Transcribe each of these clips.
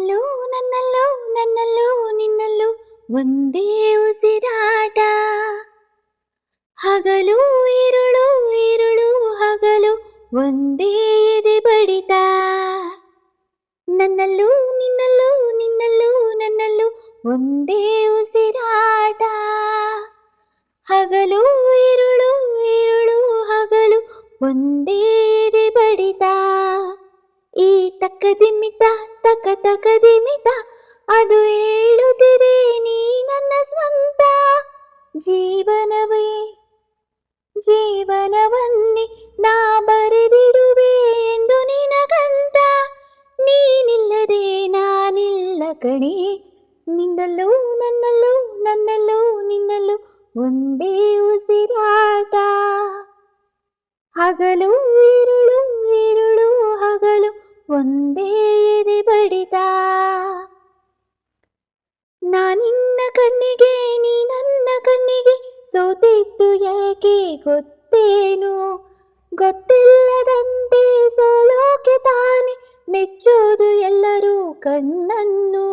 ನನ್ನಲ್ಲೂ ನನ್ನಲ್ಲೂ ನನ್ನಲ್ಲೂ ನಿನ್ನಲ್ಲೂ ಒಂದೇ ಉಸಿರಾಟ. ಹಗಲು ഇരുಳು ഇരുಳು ಹಗಲು ಒಂದೇ ಎದೆ ಬಡಿತ. ನನ್ನಲ್ಲೂ ನಿನ್ನಲ್ಲೂ ನಿನ್ನಲ್ಲೂ ನನ್ನಲ್ಲೂ ಒಂದೇ ಉಸಿರಾಟ. ಹಗಲು ഇരുಳು ഇരുಳು ಹಗಲು ಒಂದೇ ಎದೆ ಬಡಿತ. ಈ ತಕ್ಕದಿಮಿತ ತಕ ತಕದಿಮಿತ ಅದು ಹೇಳುತ್ತಿದೆ ನೀ ನನ್ನ ಸ್ವಂತ. ಜೀವನವೇ ಜೀವನವನ್ನೇ ನಾ ಬರೆದಿಡುವೆ ಎಂದು ನಿನಗಂತ. ನೀನಿಲ್ಲದೆ ನಾನಿಲ್ಲ ಕಣೆ. ನಿನ್ನಲ್ಲೂ ನನ್ನಲ್ಲೂ ನನ್ನಲ್ಲೂ ನಿನ್ನಲ್ಲೂ ಒಂದೇ ಉಸಿರಾಟ. ಹಗಲು ഇരുಳು ഇരുಳು ಹಗಲು ಒಂದೇ ಎದೆ ಬಡಿತ. ನಾನಿನ್ನ ಕಣ್ಣಿಗೆ ನೀ ನನ್ನ ಕಣ್ಣಿಗೆ ಸೋತಿದ್ದು ಏಕೆ ಗೊತ್ತೇನು. ಗೊತ್ತಿಲ್ಲದಂತೆ ಸೋಲೋಕೆ ತಾನೆ ಮೆಚ್ಚೋದು ಎಲ್ಲರೂ ಕಣ್ಣನ್ನು.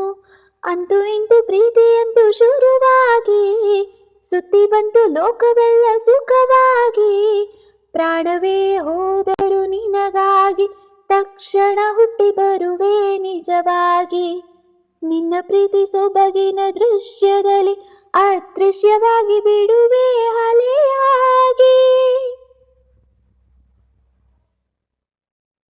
ಅಂತೂ ಇಂತೂ ಪ್ರೀತಿಯಂತೂ ಶುರುವಾಗಿ ಸುತ್ತಿ ಬಂತು ಲೋಕವೆಲ್ಲ ಸುಖವಾಗಿ. ಪ್ರಾಣವೇ ಹೋದರು ನಿನಗಾಗಿ ತಕ್ಷಣ ಹುಟ್ಟಿ ಬರುವೆ ನಿಜವಾಗಿ. ನಿನ್ನ ಪ್ರೀತಿ ಸೊಬಗಿನ ದೃಶ್ಯದಲ್ಲಿ ಅದೃಶ್ಯವಾಗಿ ಬಿಡುವೆ ಅಲೆಯಾಗಿ.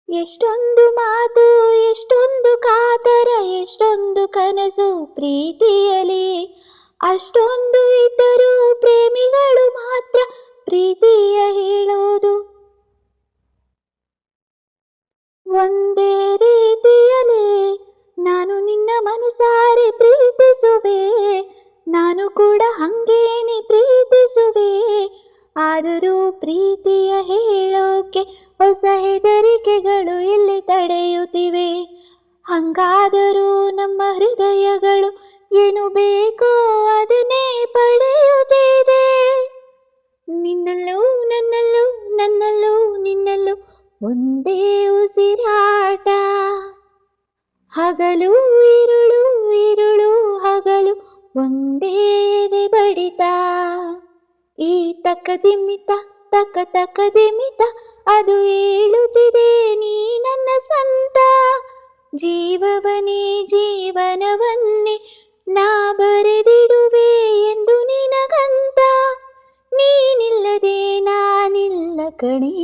ಎಷ್ಟೊಂದು ಮಾತು ಎಷ್ಟೊಂದು ಕಾತರ ಎಷ್ಟೊಂದು ಕನಸು ಪ್ರೀತಿಯಲಿ. ಅಷ್ಟೊಂದು ಇದ್ದರೂ ಪ್ರೇಮಿಗಳು ಮಾತ್ರ ಪ್ರೀತಿಯ ಹೇಳೋದು ಒಂದೇ ರೀತಿಯಲೇ. ನಾನು ನಿನ್ನ ಮನಸಾರೆ ಪ್ರೀತಿಸುವೆ, ನಾನು ಕೂಡ ಹಂಗೇನೆ ಪ್ರೀತಿಸುವೆ. ಆದರೂ ಪ್ರೀತಿಯ ಹೇಳೋಕೆ ಹೊಸ ಹೆದರಿಕೆಗಳು ಇಲ್ಲಿ ತಡೆಯುತ್ತಿವೆ. ಹಂಗಾದರೂ ನಮ್ಮ ಹೃದಯಗಳು ಏನು ಬೇಕೋ ಅದನ್ನೇ ಪಡೆಯುತ್ತಿದೆ. ನಿನ್ನಲ್ಲೂ ನನ್ನಲ್ಲೂ ನನ್ನಲ್ಲೂ ನಿನ್ನಲ್ಲೂ ಒಂದೇ ಉಸಿರಾಟ. ಹಗಲು ഇരുಳು ഇരുಳು ಹಗಲು ಒಂದೇ ಎದೆ ಬಡಿತ. ಈ ತಕದಿಮಿತ ತಕ ತಕದಿಮಿತ ಅದು ಹೇಳುತ್ತಿದೆ ನೀ ನನ್ನ ಸ್ವಂತ. ಜೀವವನೇ ಜೀವನವನ್ನೇ ನಾ ಬರೆದಿಡುವೆ ಎಂದು ನಿನಗಂತ. ನೀನಿಲ್ಲದೆ ನಾನಿಲ್ಲ ಕಣೆ.